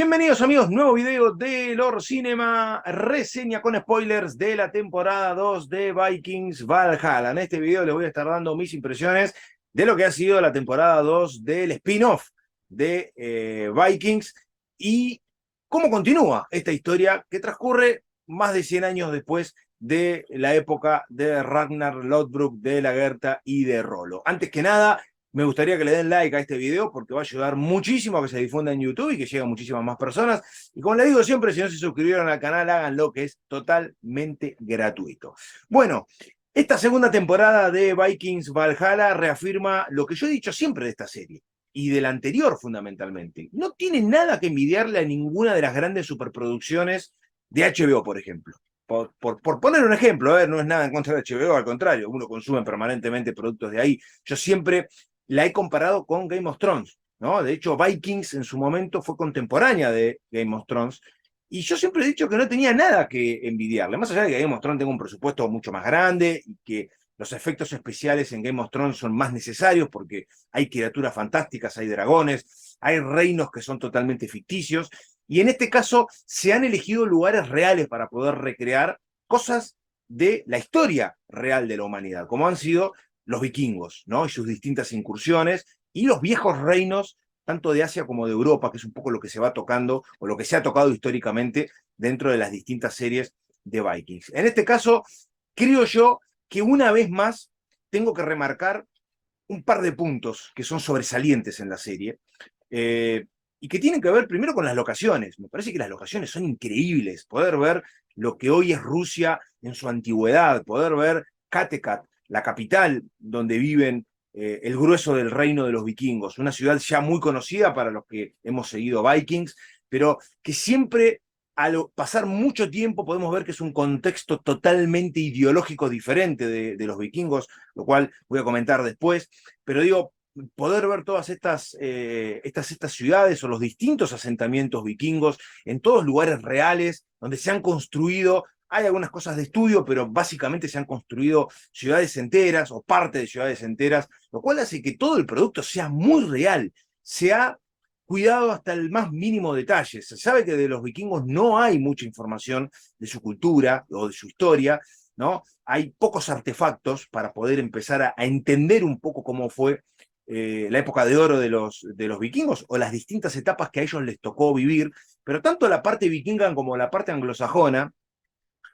Bienvenidos amigos, nuevo video de Lord Cinema, reseña con spoilers de la temporada 2 de Vikings Valhalla. En este video les voy a estar dando mis impresiones de lo que ha sido la temporada 2 del spin-off de Vikings y cómo continúa esta historia que transcurre más de 100 años después de la época de Ragnar Lodbrok, de Lagertha y de Rollo. Antes que nada, me gustaría que le den like a este video porque va a ayudar muchísimo a que se difunda en YouTube y que lleguen muchísimas más personas. Y como les digo siempre, si no se suscribieron al canal, háganlo, que es totalmente gratuito. Bueno, esta segunda temporada de Vikings Valhalla reafirma lo que yo he dicho siempre de esta serie y de la anterior fundamentalmente. No tiene nada que envidiarle a ninguna de las grandes superproducciones de HBO, por ejemplo. Por poner un ejemplo, no es nada en contra de HBO, al contrario, uno consume permanentemente productos de ahí. Yo siempre la he comparado con Game of Thrones, ¿no? De hecho, Vikings en su momento fue contemporánea de Game of Thrones, y yo siempre he dicho que no tenía nada que envidiarle, más allá de que Game of Thrones tenga un presupuesto mucho más grande y que los efectos especiales en Game of Thrones son más necesarios porque hay criaturas fantásticas, hay dragones, hay reinos que son totalmente ficticios, y en este caso se han elegido lugares reales para poder recrear cosas de la historia real de la humanidad, como han sido los vikingos, ¿no? Y sus distintas incursiones, y los viejos reinos, tanto de Asia como de Europa, que es un poco lo que se va tocando, o lo que se ha tocado históricamente dentro de las distintas series de Vikings. En este caso, creo yo que una vez más tengo que remarcar un par de puntos que son sobresalientes en la serie, y que tienen que ver primero con las locaciones. Me parece que las locaciones son increíbles. Poder ver lo que hoy es Rusia en su antigüedad, poder ver Kattegat, la capital donde viven el grueso del reino de los vikingos, una ciudad ya muy conocida para los que hemos seguido Vikings, pero que siempre al pasar mucho tiempo podemos ver que es un contexto totalmente ideológico diferente de los vikingos, lo cual voy a comentar después, pero digo, poder ver todas estas ciudades o los distintos asentamientos vikingos en todos lugares reales donde se han construido. Hay algunas cosas de estudio, pero básicamente se han construido ciudades enteras o parte de ciudades enteras, lo cual hace que todo el producto sea muy real. Se ha cuidado hasta el más mínimo detalle. Se sabe que de los vikingos no hay mucha información de su cultura o de su historia, ¿no? Hay pocos artefactos para poder empezar a entender un poco cómo fue la época de oro de los vikingos o las distintas etapas que a ellos les tocó vivir, pero tanto la parte vikinga como la parte anglosajona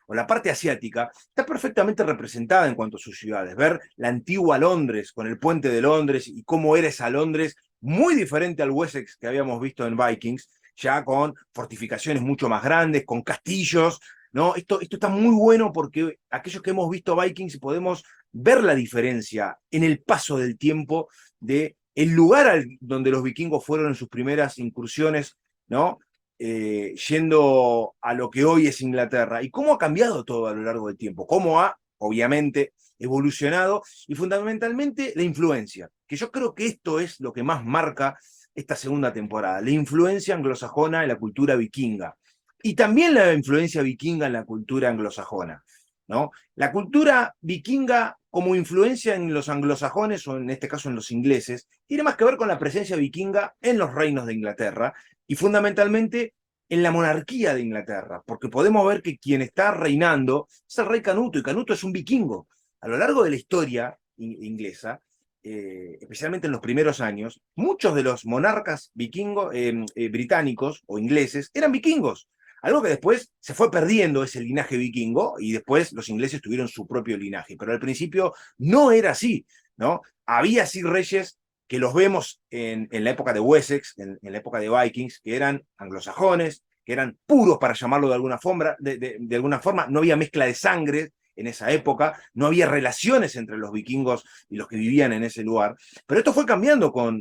o la parte asiática está perfectamente representada en cuanto a sus ciudades. Ver la antigua Londres con el puente de Londres y cómo era esa Londres, muy diferente al Wessex que habíamos visto en Vikings, ya con fortificaciones mucho más grandes, con castillos, ¿no? Esto está muy bueno porque aquellos que hemos visto Vikings podemos ver la diferencia en el paso del tiempo de el lugar donde los vikingos fueron en sus primeras incursiones, ¿no? Yendo a lo que hoy es Inglaterra, y cómo ha cambiado todo a lo largo del tiempo, cómo ha, obviamente, evolucionado, y fundamentalmente la influencia, que yo creo que esto es lo que más marca esta segunda temporada, la influencia anglosajona en la cultura vikinga, y también la influencia vikinga en la cultura anglosajona, ¿no? La cultura vikinga como influencia en los anglosajones, o en este caso en los ingleses, tiene más que ver con la presencia vikinga en los reinos de Inglaterra, y fundamentalmente en la monarquía de Inglaterra, porque podemos ver que quien está reinando es el rey Canuto, y Canuto es un vikingo. A lo largo de la historia inglesa, especialmente en los primeros años, muchos de los monarcas vikingos, británicos o ingleses eran vikingos. Algo que después se fue perdiendo ese linaje vikingo, y después los ingleses tuvieron su propio linaje, pero al principio no era así, ¿no? Había sí reyes que los vemos en la época de Wessex, en la época de Vikings, que eran anglosajones, que eran puros, para llamarlo de alguna forma, de alguna forma. No había mezcla de sangre en esa época, no había relaciones entre los vikingos y los que vivían en ese lugar, pero esto fue cambiando con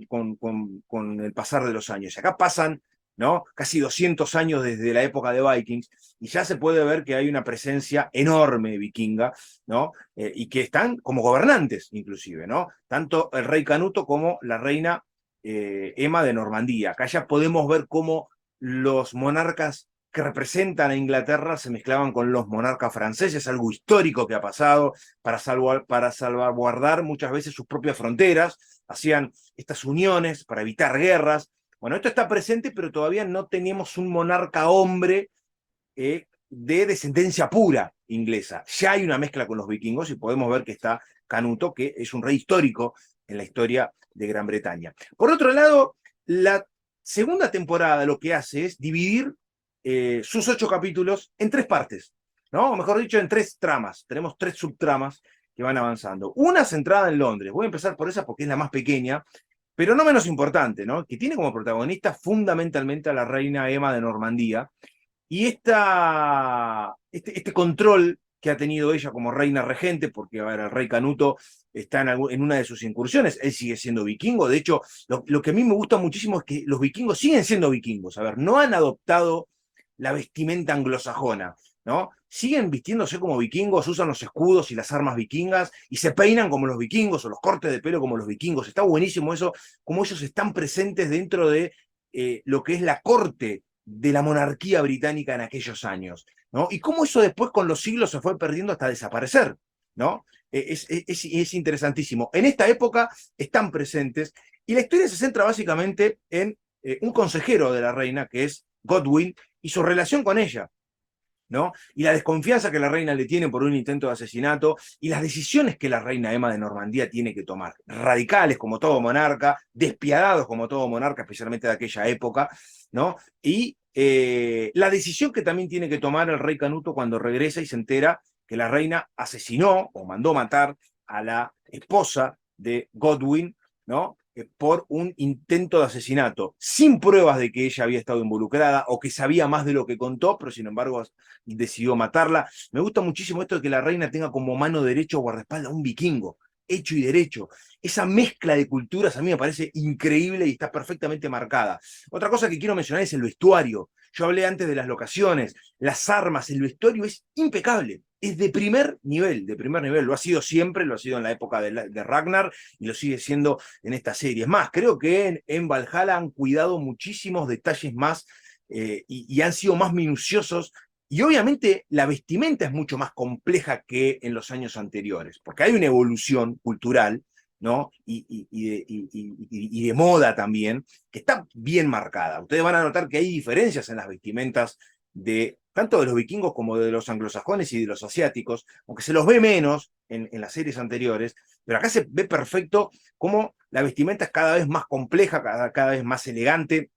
el pasar de los años. Y acá pasan, ¿no?, casi 200 años desde la época de Vikings, y ya se puede ver que hay una presencia enorme vikinga, ¿no? Y que están como gobernantes, inclusive, ¿no? Tanto el rey Canuto como la reina Emma de Normandía. Acá ya podemos ver cómo los monarcas que representan a Inglaterra se mezclaban con los monarcas franceses, algo histórico que ha pasado para salvaguardar muchas veces sus propias fronteras, hacían estas uniones para evitar guerras, Bueno, esto está presente, pero todavía no tenemos un monarca hombre de descendencia pura inglesa. Ya hay una mezcla con los vikingos y podemos ver que está Canuto, que es un rey histórico en la historia de Gran Bretaña. Por otro lado, la segunda temporada lo que hace es dividir sus 8 capítulos en 3 partes, ¿no? O mejor dicho, en 3 tramas. Tenemos 3 subtramas que van avanzando. Una centrada en Londres. Voy a empezar por esa porque es la más pequeña, pero no menos importante, ¿no? Que tiene como protagonista fundamentalmente a la reina Emma de Normandía, y este control que ha tenido ella como reina regente, porque a ver, el rey Canuto está en una de sus incursiones, él sigue siendo vikingo, de hecho, lo que a mí me gusta muchísimo es que los vikingos siguen siendo vikingos, a ver, no han adoptado la vestimenta anglosajona, ¿no? Siguen vistiéndose como vikingos, usan los escudos y las armas vikingas, y se peinan como los vikingos, o los cortes de pelo como los vikingos, está buenísimo eso, como ellos están presentes dentro de lo que es la corte de la monarquía británica en aquellos años, ¿no? Y cómo eso después con los siglos se fue perdiendo hasta desaparecer, ¿no? Es interesantísimo. En esta época están presentes y la historia se centra básicamente en un consejero de la reina, que es Godwin, y su relación con ella, ¿no? Y la desconfianza que la reina le tiene por un intento de asesinato y las decisiones que la reina Emma de Normandía tiene que tomar. Radicales como todo monarca, despiadados como todo monarca, especialmente de aquella época, ¿no? Y la decisión que también tiene que tomar el rey Canuto cuando regresa y se entera que la reina asesinó o mandó matar a la esposa de Godwin, ¿no? Por un intento de asesinato, sin pruebas de que ella había estado involucrada o que sabía más de lo que contó, pero sin embargo decidió matarla. Me gusta muchísimo esto de que la reina tenga como mano derecha o guardaespaldas a un vikingo, hecho y derecho. Esa mezcla de culturas a mí me parece increíble y está perfectamente marcada. Otra cosa que quiero mencionar es el vestuario. Yo hablé antes de las locaciones, las armas, el vestuario es impecable. Es de primer nivel, de primer nivel. Lo ha sido siempre, lo ha sido en la época de Ragnar y lo sigue siendo en esta serie. Es más, creo que en Valhalla han cuidado muchísimos detalles más y han sido más minuciosos. Y obviamente la vestimenta es mucho más compleja que en los años anteriores, porque hay una evolución cultural, ¿no? Y de moda también, que está bien marcada. Ustedes van a notar que hay diferencias en las vestimentas de tanto de los vikingos como de los anglosajones y de los asiáticos, aunque se los ve menos en las series anteriores, pero acá se ve perfecto cómo la vestimenta es cada vez más compleja, cada vez más elegante,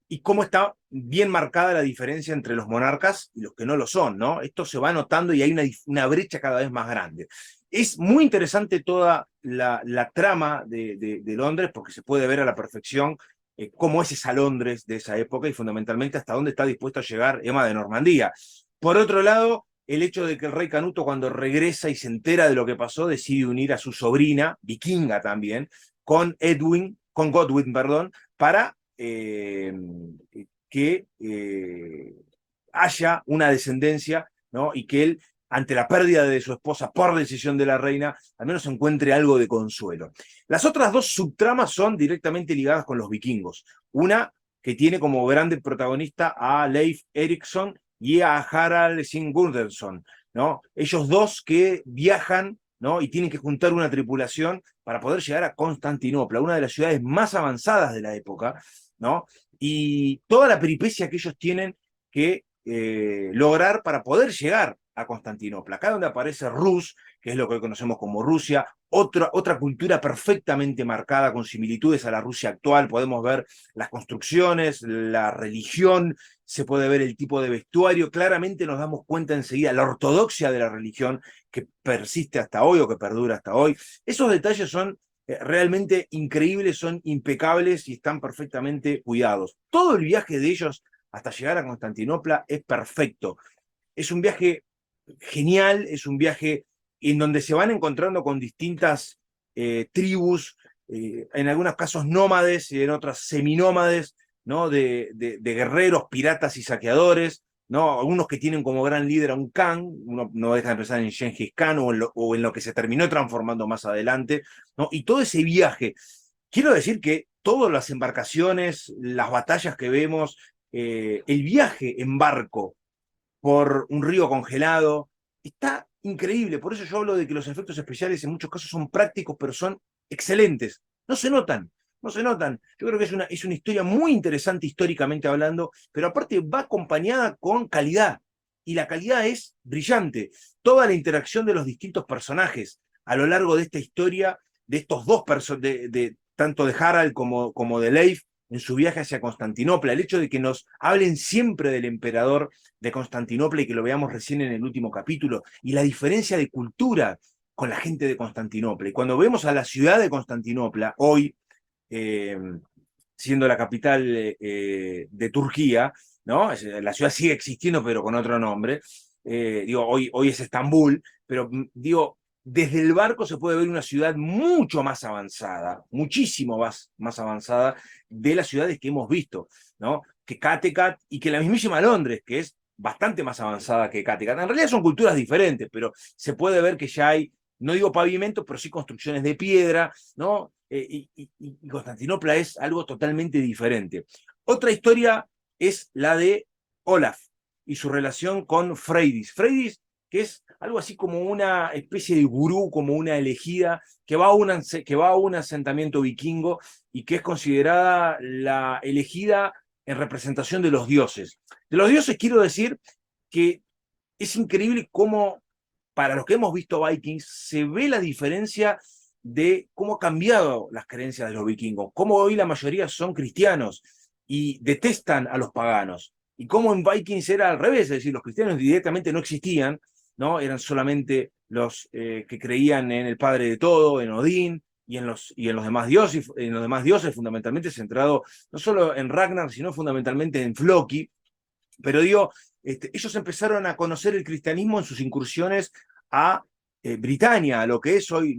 y cómo está bien marcada la diferencia entre los monarcas y los que no lo son, ¿no? Esto se va notando y hay una brecha cada vez más grande. Es muy interesante toda la trama de Londres porque se puede ver a la perfección cómo es esa Londres de esa época y fundamentalmente hasta dónde está dispuesto a llegar Emma de Normandía. Por otro lado, el hecho de que el rey Canuto cuando regresa y se entera de lo que pasó decide unir a su sobrina, vikinga también, con Godwin, perdón, para que haya una descendencia, ¿no? Y que él, ante la pérdida de su esposa por decisión de la reina, al menos encuentre algo de consuelo. Las otras 2 subtramas son directamente ligadas con los vikingos. Una que tiene como grande protagonista a Leif Erikson y a Harald Sigurdarson, ¿no? Ellos 2 que viajan, ¿no? Y tienen que juntar una tripulación para poder llegar a Constantinopla, una de las ciudades más avanzadas de la época, ¿no? Y toda la peripecia que ellos tienen que lograr para poder llegar a Constantinopla. Acá donde aparece Rus, que es lo que hoy conocemos como Rusia, otra cultura perfectamente marcada con similitudes a la Rusia actual. Podemos ver las construcciones, la religión, se puede ver el tipo de vestuario. Claramente nos damos cuenta enseguida la ortodoxia de la religión que persiste hasta hoy o que perdura hasta hoy. Esos detalles son realmente increíbles, son impecables y están perfectamente cuidados. Todo el viaje de ellos hasta llegar a Constantinopla es perfecto. Es un viaje genial, es un viaje en donde se van encontrando con distintas tribus, en algunos casos nómades y en otras seminómades, ¿no? De guerreros, piratas y saqueadores, ¿no? Algunos que tienen como gran líder a un Khan, uno no deja de pensar en Gengis Khan o en lo que se terminó transformando más adelante, ¿no? Y todo ese viaje, quiero decir que todas las embarcaciones, las batallas que vemos, el viaje en barco por un río congelado, está increíble. Por eso yo hablo de que los efectos especiales en muchos casos son prácticos, pero son excelentes. No se notan. no se notan. Yo creo que es una historia muy interesante históricamente hablando, pero aparte va acompañada con calidad. Y la calidad es brillante. Toda la interacción de los distintos personajes a lo largo de esta historia, de estos dos personajes, tanto de Harald como de Leif, en su viaje hacia Constantinopla, el hecho de que nos hablen siempre del emperador de Constantinopla y que lo veamos recién en el último capítulo, y la diferencia de cultura con la gente de Constantinopla. Y cuando vemos a la ciudad de Constantinopla, hoy, eh, siendo la capital de Turquía, ¿no? La ciudad sigue existiendo, pero con otro nombre. Digo, hoy es Estambul, pero digo, desde el barco se puede ver una ciudad mucho más avanzada, muchísimo más avanzada de las ciudades que hemos visto, ¿no? Que Kattegat y que la mismísima Londres, que es bastante más avanzada que Kattegat. En realidad son culturas diferentes, pero se puede ver que ya hay, no digo pavimento, pero sí construcciones de piedra, ¿no? Y Constantinopla es algo totalmente diferente. Otra historia es la de Olaf y su relación con Freydis. Freydis, que es algo así como una especie de gurú, como una elegida, que va a un asentamiento vikingo y que es considerada la elegida en representación de los dioses. De los dioses quiero decir que es increíble cómo, para los que hemos visto Vikings, se ve la diferencia de cómo ha cambiado las creencias de los vikingos, cómo hoy la mayoría son cristianos y detestan a los paganos, y cómo en Vikings era al revés, es decir, los cristianos directamente no existían, ¿no? Eran solamente los que creían en el padre de todo, en Odín, y en los demás dioses, fundamentalmente centrado no solo en Ragnar, sino fundamentalmente en Floki. Pero digo, ellos empezaron a conocer el cristianismo en sus incursiones a Britania, a lo que es hoy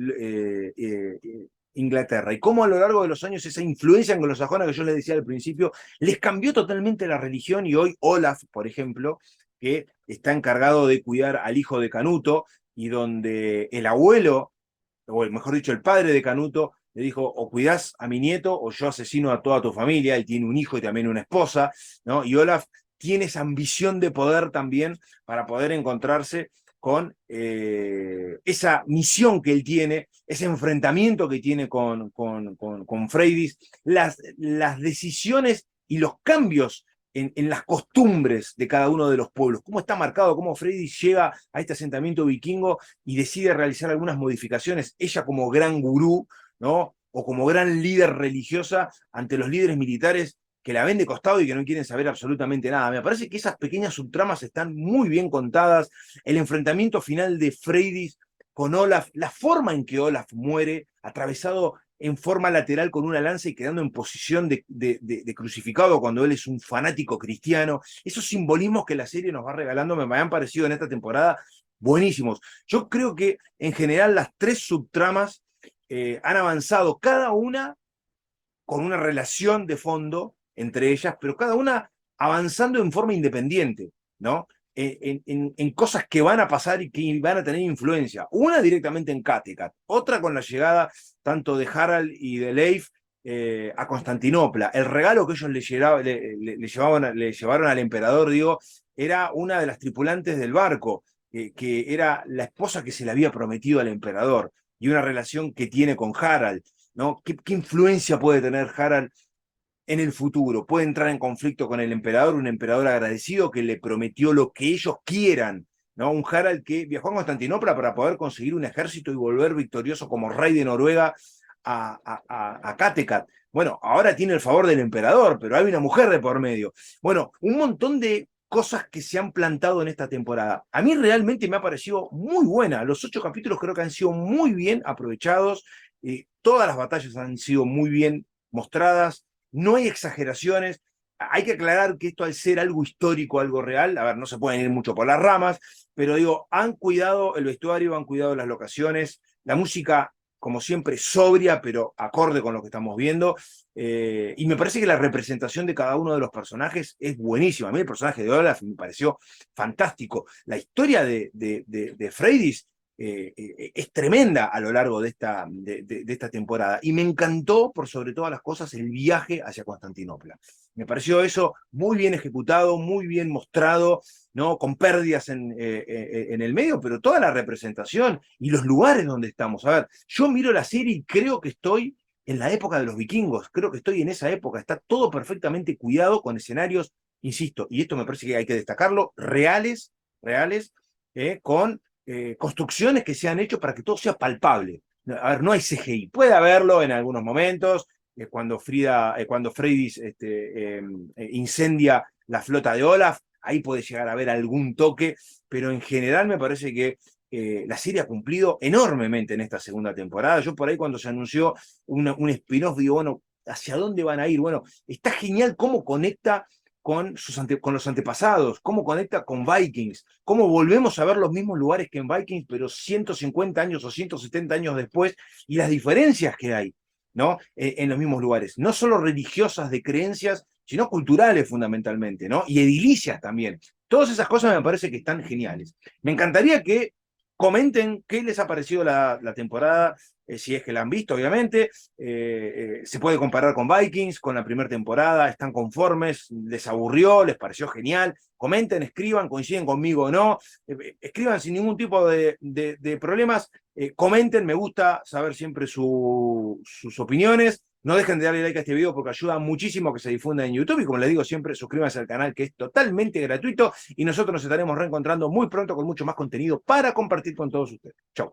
Inglaterra, y cómo a lo largo de los años esa influencia anglosajona que yo les decía al principio, les cambió totalmente la religión, y hoy Olaf, por ejemplo, que está encargado de cuidar al hijo de Canuto, y donde el abuelo, o mejor dicho, el padre de Canuto, le dijo, o cuidás a mi nieto o yo asesino a toda tu familia. Él tiene un hijo y también una esposa, ¿no? Y Olaf tiene esa ambición de poder también para poder encontrarse con esa misión que él tiene, ese enfrentamiento que tiene con Freydis, las decisiones y los cambios en las costumbres de cada uno de los pueblos, cómo está marcado, cómo Freydis llega a este asentamiento vikingo y decide realizar algunas modificaciones, ella como gran gurú, ¿no? O como gran líder religiosa ante los líderes militares que la ven de costado y que no quieren saber absolutamente nada. Me parece que esas pequeñas subtramas están muy bien contadas. El enfrentamiento final de Freydis con Olaf, la forma en que Olaf muere, atravesado en forma lateral con una lanza y quedando en posición de crucificado cuando él es un fanático cristiano. Esos simbolismos que la serie nos va regalando me han parecido en esta temporada buenísimos. Yo creo que en general las tres subtramas han avanzado, cada una con una relación de fondo entre ellas, pero cada una avanzando en forma independiente, ¿no? En cosas que van a pasar y que van a tener influencia. Una directamente en Kattegat, otra con la llegada tanto de Harald y de Leif a Constantinopla. El regalo que ellos le llevaron al emperador, digo, era una de las tripulantes del barco, que era la esposa que se le había prometido al emperador, y una relación que tiene con Harald, ¿no? ¿Qué influencia puede tener Harald en el futuro? Puede entrar en conflicto con el emperador, un emperador agradecido que le prometió lo que ellos quieran, ¿no? Un Harald que viajó a Constantinopla para poder conseguir un ejército y volver victorioso como rey de Noruega a Kattegat. Bueno, ahora tiene el favor del emperador, pero hay una mujer de por medio. Bueno, un montón de cosas que se han plantado en esta temporada. A mí realmente me ha parecido muy buena. Los 8 capítulos creo que han sido muy bien aprovechados. Todas las batallas han sido muy bien mostradas. No hay exageraciones. Hay que aclarar que esto, al ser algo histórico, algo real, a ver, no se pueden ir mucho por las ramas, pero digo, han cuidado el vestuario, han cuidado las locaciones, la música, como siempre, sobria, pero acorde con lo que estamos viendo. Y me parece que la representación de cada uno de los personajes es buenísima. A mí el personaje de Olaf me pareció fantástico. La historia de Freydis es tremenda a lo largo de esta temporada. Y me encantó, por sobre todas las cosas, el viaje hacia Constantinopla. Me pareció eso muy bien ejecutado, muy bien mostrado, ¿no? Con pérdidas en el medio, pero toda la representación y los lugares donde estamos. A ver, yo miro la serie y creo que estoy en la época de los vikingos. Creo que estoy en esa época. Está todo perfectamente cuidado con escenarios, insisto, y esto me parece que hay que destacarlo, reales, reales, con construcciones que se han hecho para que todo sea palpable. A ver, no hay CGI. Puede haberlo en algunos momentos, cuando Freydis incendia la flota de Olaf, ahí puede llegar a haber algún toque, pero en general me parece que la serie ha cumplido enormemente en esta segunda temporada. Yo por ahí cuando se anunció un spin-off digo, bueno, ¿hacia dónde van a ir? Bueno, está genial cómo conecta con los antepasados, cómo conecta con Vikings, cómo volvemos a ver los mismos lugares que en Vikings, pero 150 años o 170 años después, y las diferencias que hay, ¿no? En los mismos lugares, no solo religiosas de creencias, sino culturales fundamentalmente, ¿no? Y edilicias también. Todas esas cosas me parece que están geniales. Me encantaría que comenten qué les ha parecido la temporada, si es que la han visto, obviamente. Se puede comparar con Vikings, con la primera temporada. ¿Están conformes? ¿Les aburrió? ¿Les pareció genial? Comenten, escriban, coinciden conmigo o no. Escriban sin ningún tipo de problemas. Comenten, me gusta saber siempre sus opiniones. No dejen de darle like a este video porque ayuda muchísimo a que se difunda en YouTube. Y como les digo siempre, suscríbanse al canal que es totalmente gratuito. Y nosotros nos estaremos reencontrando muy pronto con mucho más contenido para compartir con todos ustedes. Chau.